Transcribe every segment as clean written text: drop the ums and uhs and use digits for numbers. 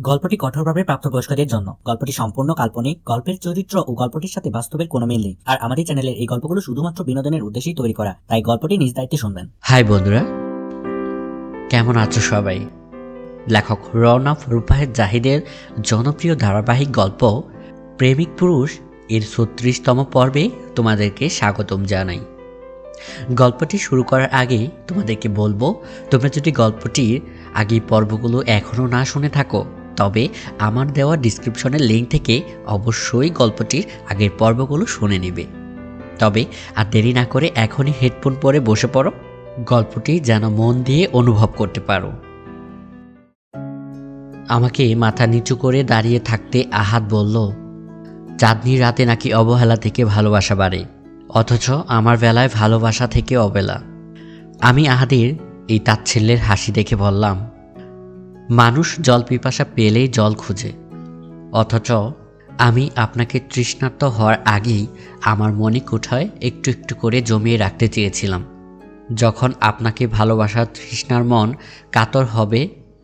গল্পটি কঠোরভাবে প্রাপ্তবয়স্কদের জন্য। গল্পটি সম্পূর্ণ কাল্পনিক, গল্পের চরিত্র ও গল্পটির সাথে বাস্তবের কোনো মিল নেই। আর আমাদের চ্যানেলের এই গল্পগুলো শুধুমাত্র বিনোদনের উদ্দেশ্যেই তৈরি করা, তাই গল্পটি নিজ দায়িত্বে শুনবেন। হাই বন্ধুরা, কেমন আছো সবাই? লেখক রওনক রুপায়েত জাহিদের জনপ্রিয় ধারাবাহিক গল্প প্রেমিক পুরুষ এর ৩৬তম পর্বে তোমাদেরকে স্বাগতম জানাই। গল্পটি শুরু করার আগে তোমাদেরকে বলবো, তোমরা যদি গল্পটির আগের পর্বগুলো এখনও না শুনে থাকো তবে আমার দেওয়া ডিসক্রিপশনের লিঙ্ক থেকে অবশ্যই গল্পটির আগের পর্বগুলো শুনে নেবে। তবে আর দেরি না করে এখনই হেডফোন পরে বসে পড়ো, গল্পটি যেন মন দিয়ে অনুভব করতে পারো। আমাকে মাথা নিচু করে দাঁড়িয়ে থাকতে আহাদ বলল, চাঁদনি রাতে নাকি অবহেলা থেকে ভালোবাসা বাড়ে, অথচ আমার বেলায় ভালোবাসা থেকে অবেলা। আমি আহাদের এই তাচ্ছিল্যের হাসি দেখে বললাম, মানুষ জল পিপাসা পেলেই জল খুঁজে, অথচ আমি আপনাকে তৃষ্ণার্ত হওয়ার আগেই আমার মনে কোঠায় একটু একটু করে জমিয়ে রাখতে চেয়েছিলাম। যখন আপনাকে ভালোবাসার তৃষ্ণার মন কাতর হবে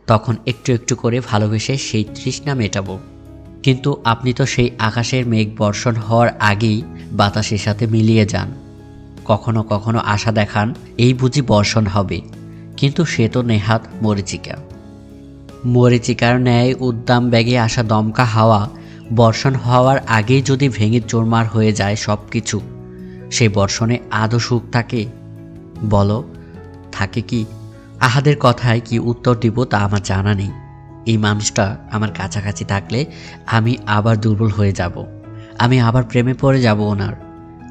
তখন একটু একটু করে ভালোবেসে সেই তৃষ্ণা মেটাবো। কিন্তু আপনি তো সেই আকাশের মেঘ বর্ষণ হওয়ার আগেই বাতাসের সাথে মিলিয়ে যান। কখনো কখনো আশা দেখান এই বুঝি বর্ষণ হবে, কিন্তু সে তো নেহাত মরীচিকা। মরীচিকার ন্যায় উদ্দাম বেগে আসা দমকা হাওয়া বর্ষণ হওয়ার আগেই যদি ভেঙে চোরমার হয়ে যায় সব কিছু, সেই বর্ষণে আদৌ সুখ থাকে? বলো, থাকে কি? আহাদের কথায় কি উত্তর দিব তা আমার জানা নেই। এই মানুষটা আমার কাছাকাছি থাকলে আমি আবার দুর্বল হয়ে যাব, আমি আবার প্রেমে পড়ে যাব ওনার।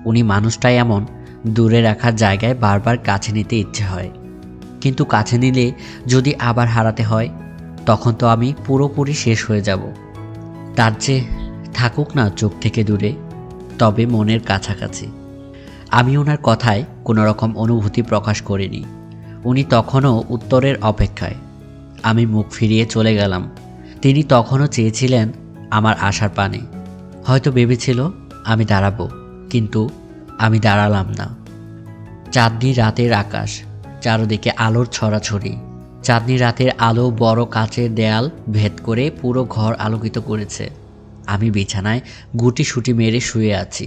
উনি মানুষটাই এমন, দূরে রাখার জায়গায় বারবার কাছে নিতে ইচ্ছে হয়, কিন্তু কাছে নিলে যদি আবার হারাতে হয় তখন তো আমি পুরোপুরি শেষ হয়ে যাব। তার চেয়ে থাকুক না চোখ থেকে দূরে, তবে মনের কাছাকাছি। আমি ওনার কথায় কোনো রকম অনুভূতি প্রকাশ করিনি। উনি তখনও উত্তরের অপেক্ষায়। আমি মুখ ফিরিয়ে চলে গেলাম। তিনি তখনও চেয়েছিলেন আমার আশার পানে। হয়তো ভেবেছিল আমি দাঁড়াবো, কিন্তু আমি দাঁড়ালাম না। চাঁদনি রাতের আকাশ, চারদিকে আলোর ছড়াছড়ি। চাঁদনি রাতের আলো বড় কাচের দেয়াল ভেদ করে পুরো ঘর আলোকিত করেছে। আমি বিছানায় গুটিসুটি মেরে শুয়ে আছি।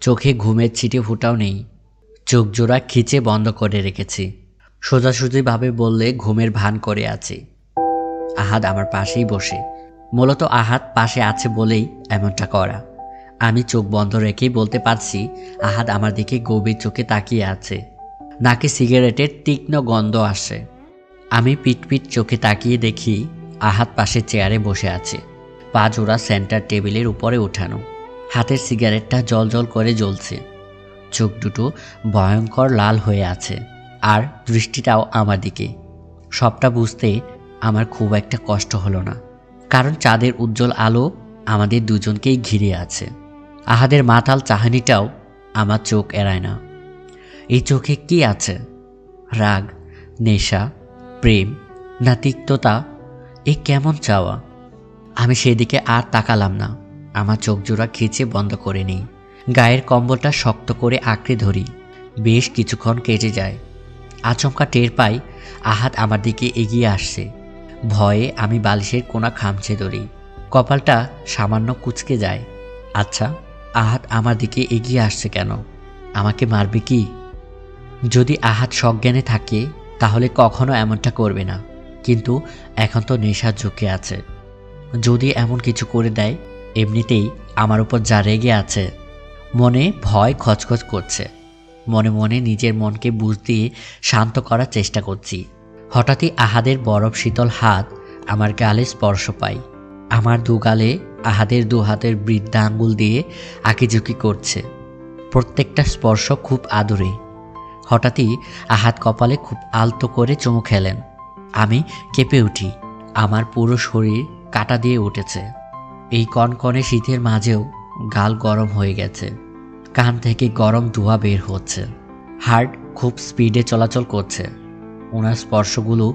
চোখে ঘুমের ছিটে ফোঁটাও নেই। চোখ জোড়া খিচে বন্ধ করে রেখেছি। সোজাসুজিভাবে বললে ঘুমের ভান করে আছি। আহাদ আমার পাশেই বসে। মূলত আহাদ পাশে আছে বলেই এমনটা করা। আমি চোখ বন্ধ রেখেই বলতে পারছি আহাদ আমার দিকে গভীর চোখে তাকিয়ে আছে। নাকে সিগারেটের তীক্ষ্ণ গন্ধ আসে। আমি পিটপিট চোখে তাকিয়ে দেখি আহাদ পাশে চেয়ারে বসে আছে, পা জোড়া সেন্টার টেবিলের উপরে ওঠানো। হাতের সিগারেটটা জলজল করে জ্বলছে। চোখ দুটো ভয়ঙ্কর লাল হয়ে আছে, আর দৃষ্টিটাও আমার দিকে। সবটা বুঝতে আমার খুব একটা কষ্ট হলো না, কারণ চাঁদের উজ্জ্বল আলো আমাদের দুজনকেই ঘিরে আছে। আহাদের মাতাল চাহানিটাও আমার চোখ এড়ায় না। এই চোখে কি আছে? রাগ, নেশা, প্রেম না তিক্ততা? এ কেমন চাওয়া? আমি সেদিকে আর তাকালাম না। আমার চোখ জোড়া খিচে বন্ধ করে নিই। গায়ের কম্বলটা শক্ত করে আঁকড়ে ধরি। বেশ কিছুক্ষণ কেটে যায়। আচমকা টের পাই আহাদ আমার দিকে এগিয়ে আসছে। ভয়ে আমি বালিশের কোণা খামচে ধরি। কপালটা সামান্য কুঁচকে যায়। আচ্ছা, আহাদ আমার দিকে এগিয়ে আসছে কেন? আমাকে মারবে কি? যদি আহাদ সজ্ঞানে থাকে তাহলে কখনো এমনটা করবে না, কিন্তু এখন তো নেশার ঝুঁকে আছে। যদি এমন কিছু করে দেয়, এমনিতেই আমার উপর যা রেগে আছে। মনে ভয় খচখচ করছে। মনে মনে নিজের মনকে বুঝ দিয়ে শান্ত করার চেষ্টা করছি। হঠাৎই আহাদের বরফ শীতল হাত আমার গালে স্পর্শ পাই। আমার দু গালে আহাদের দু হাতের বৃদ্ধা আঙ্গুল দিয়ে আঁকিঝুঁকি করছে। প্রত্যেকটা স্পর্শ খুব আদুরে। হঠাৎই আহাদ কপালে খুব আলতো করে চুমু খেলেন। আমি কেঁপে উঠি। আমার পুরো শরীর কাঁটা দিয়ে উঠেছে। এই কনকনে শীতের মাঝেও গাল গরম হয়ে গেছে। কান থেকে গরম ধোঁয়া বের হচ্ছে। হার্ট খুব স্পিডে চলাচল করছে। ওনার স্পর্শগুলো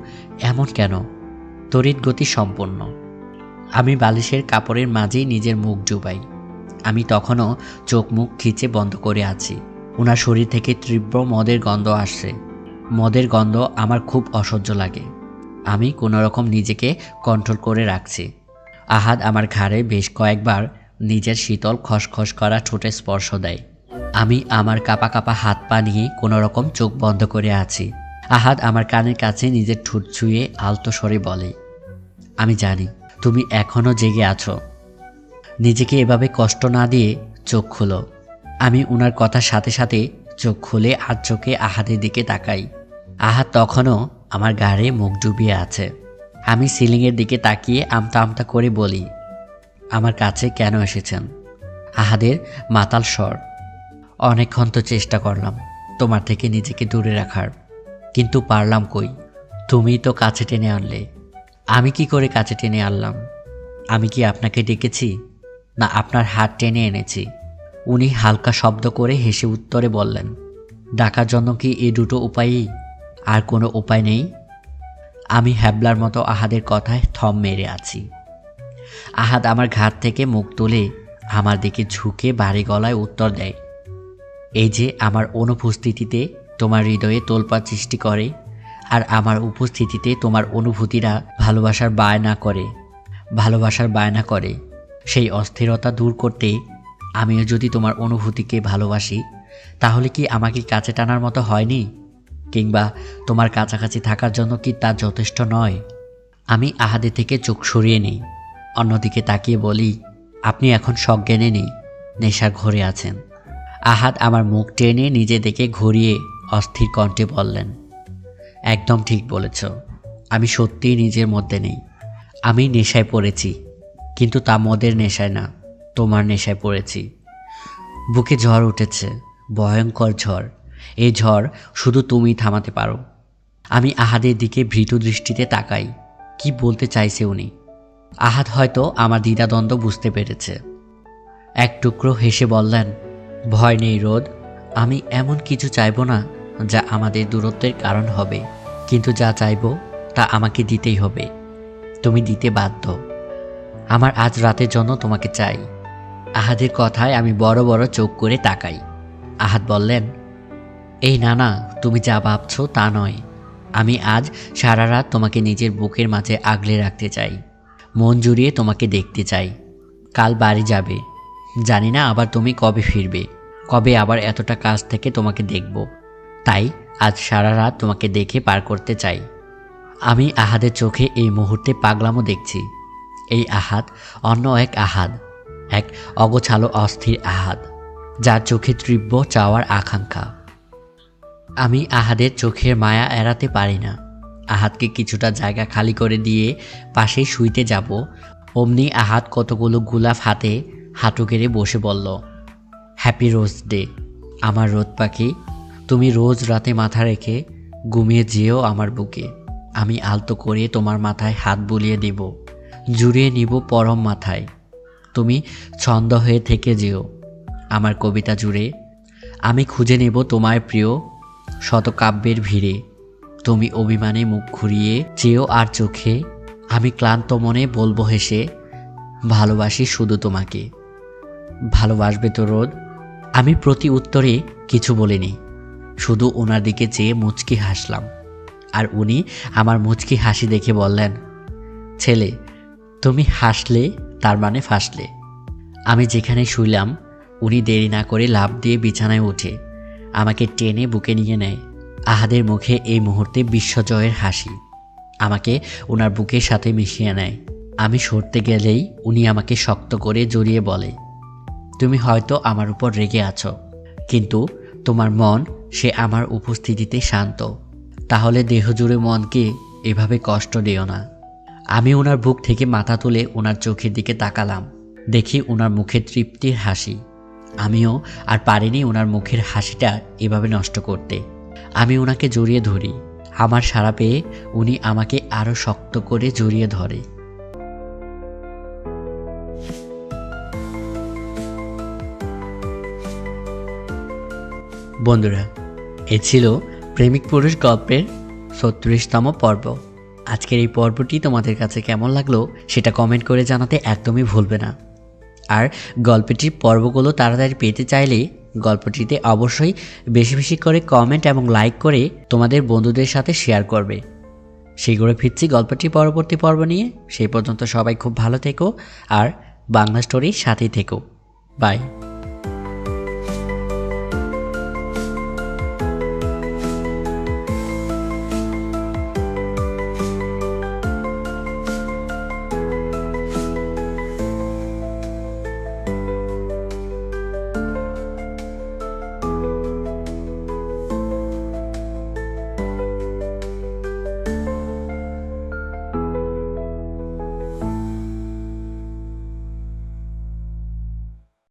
এমন কেন? তড়িৎ গতি সম্পন্ন। আমি বালিশের কাপড়ের মাঝেই নিজের মুখ ডুবাই। আমি তখনও চোখ মুখ খিচে বন্ধ করে আছি। ওনার শরীর থেকে তীব্র মদের গন্ধ আসছে। মদের গন্ধ আমার খুব অসহ্য লাগে। আমি কোনো রকম নিজেকে কন্ট্রোল করে রাখছি। আহাদ আমার ঘাড়ে বেশ কয়েকবার নিজের শীতল খসখস করা ঠোঁটে স্পর্শ দেয়। আমি আমার কাঁপা কাঁপা হাত পা নিয়ে কোনো রকম চোখ বন্ধ করে আছি। আহাদ আমার কানের কাছে নিজের ঠোঁট ছুঁয়ে আলতো স্বরে বলে, আমি জানি তুমি এখনও জেগে আছো। নিজেকে এভাবে কষ্ট না দিয়ে চোখ খুলো। আমি উনার কথার সাথে সাথে চোখ খুলে আর চোখে আহাদের দিকে তাকাই। আহাদ তখনও আমার গাড়ে মুখ ডুবিয়ে আছে। আমি সিলিংয়ের দিকে তাকিয়ে আমতা আমতা করে বলি, আমার কাছে কেন এসেছেন? আহাদের মাতাল স্বর, অনেকক্ষণ তো চেষ্টা করলাম তোমার থেকে নিজেকে দূরে রাখার, কিন্তু পারলাম কই? তুমিই তো কাছে টেনে আনলে। আমি কি করে কাছে টেনে আনলাম? আমি কি আপনাকে ডেকেছি, না আপনার হাত টেনে এনেছি? উনি হালকা শব্দ করে হেসে উত্তরে বললেন, ডাকার জন্য কি এই দুটো উপায়ই, আর কোনো উপায় নেই? আমি হ্যাবলার মতো আহাদের কথায় থম মেরে আছি। আহাদ আমার ঘাট থেকে মুখ তুলে আমার দিকে ঝুঁকে ভারী গলায় উত্তর দেয়, এই যে আমার অনুপস্থিতিতে তোমার হৃদয়ে তোলপাড় সৃষ্টি করে, আর আমার উপস্থিতিতে তোমার অনুভূতিরা ভালোবাসার বায়না করে, সেই অস্থিরতা দূর করতে আমিও যদি তোমার অনুভূতিকে ভালোবাসি, তাহলে কি আমাকে কাছে টানার মতো হয়নি? কিংবা তোমার কাছাকাছি থাকার জন্য কি তা যথেষ্ট নয়? আমি আহাদের থেকে চোখ সরিয়ে নিই, অন্যদিকে তাকিয়ে বলি, আপনি এখন সজ্ঞানে নেই, নেশার ঘোরে আছেন। আহাদ আমার মুখ টেনে নিজে দেখে ঘুরিয়ে অস্থির কণ্ঠে বললেন, একদম ঠিক বলেছ, আমি সত্যিই নিজের মধ্যে নেই। আমি নেশায় পড়েছি, কিন্তু তা মদের নেশায় না, তোমার নেশায় পড়েছি। বুকে ঝড় উঠেছে, ভয়ঙ্কর ঝড়। এই ঝড় শুধু তুমিই থামাতে পারো। আমি আহাদের দিকে ভীতু দৃষ্টিতে তাকাই। কি বলতে চাইছে উনি? আহাদ হয়তো আমার দ্বিধাদ্বন্দ্ব বুঝতে পেরেছে। এক টুকরো হেসে বললেন, ভয় নেই রোদ, আমি এমন কিছু চাইব না যা আমাদের দূরত্বের কারণ হবে, কিন্তু যা চাইব তা আমাকে দিতেই হবে। তুমি দিতে বাধ্য। আমার আজ রাতের জন্য তোমাকে চাই। আহাদের কথায় আমি বড় বড় চোখ করে তাকাই। আহাদ বললেন, এই না না, তুমি যা ভাবছো তা নয়। আমি আজ সারা রাত তোমাকে নিজের বুকের মাঝে আগলে রাখতে চাই, মন জুড়িয়ে তোমাকে দেখতে চাই। কাল বাড়ি যাবে, জানি না আবার তুমি কবে ফিরবে, কবে আবার এতটা কাছ থেকে তোমাকে দেখব। তাই আজ সারা রাত তোমাকে দেখে পার করতে চাই। আমি আহাদের চোখে এই মুহূর্তে পাগলামো দেখছি। এই আহাদ অন্য এক আহাদ, এক অগোছালো অস্থির আহাদ, যার চোখে তীব্র চাওয়ার আকাঙ্ক্ষা। আমি আহাদের চোখের মায়া এড়াতে পারি না। আহাদকে কিছুটা জায়গা খালি করে দিয়ে পাশেই শুইতে যাব, অমনি আহাদ কতগুলো গোলাপ হাতে হাঁটু গেড়ে বসে বলল, হ্যাপি রোজ ডে আমার রোদ পাখি। তুমি রোজ রাতে মাথা রেখে ঘুমিয়ে যেও আমার বুকে। আমি আলতো করে তোমার মাথায় হাত বুলিয়ে দেব, জুড়িয়ে নিব পরম মাথায়। তুমি ছন্দ হয়ে থেকে যেও আমার কবিতা জুড়ে। আমি খুঁজে নেব তোমার প্রিয় শতকাব্যের ভিড়ে। তুমি অভিমানে মুখ ঘুরিয়ে চেয়েও আর চোখে, আমি ক্লান্ত মনে বলবো হেসে, ভালোবাসি শুধু তোমাকে। ভালোবাসবে তো রোদ? আমি প্রতি উত্তরে কিছু বলিনি, শুধু ওনার দিকে চেয়ে মুচকি হাসলাম। আর উনি আমার মুচকি হাসি দেখে বললেন, ছেলে তুমি হাসলে তার মানে ফাঁসলে। আমি যেখানে শুইলাম উনি দেরি না করে লাফ দিয়ে বিছানায় উঠে আমাকে টেনে বুকে নিয়ে নেয়। আহাদের মুখে এই মুহূর্তে বিশ্বজয়ের হাসি। আমাকে ওনার বুকের সাথে মিশিয়ে নেয়। আমি সরতে গেলেই উনি আমাকে শক্ত করে জড়িয়ে বলে, তুমি হয়তো আমার উপর রেগে আছো, কিন্তু তোমার মন সে আমার উপস্থিতিতে শান্ত। তাহলে দেহ জুড়ে মনকে এভাবে কষ্ট দিও না। আমি ওনার বুক থেকে মাথা তুলে ওনার চোখের দিকে তাকালাম, দেখি ওনার মুখে তৃপ্তির হাসি। আমিও আর পারিনি ওনার মুখের হাসিটা এভাবে নষ্ট করতে। আমি ওনাকে জড়িয়ে ধরি। আমার সাড়া পেয়ে উনি আমাকে আরও শক্ত করে জড়িয়ে ধরে। বন্ধুরা, এ ছিল প্রেমিক পুরুষ গল্পের ৩৬তম পর্ব। আজকের এই পর্বটি তোমাদের কাছে কেমন লাগলো সেটা কমেন্ট করে জানাতে একদমই ভুলবে না। আর গল্পটির পর্বগুলো তাড়াতাড়ি পেতে চাইলে গল্পটিতে অবশ্যই বেশি বেশি করে কমেন্ট এবং লাইক করে তোমাদের বন্ধুদের সাথে শেয়ার করবে। শীঘ্রই ফিরছি গল্পটি পরবর্তী পর্ব নিয়ে। সেই পর্যন্ত সবাই খুব ভালো থেকো আর বাংলা স্টোরির সাথেই থেকো। বাই।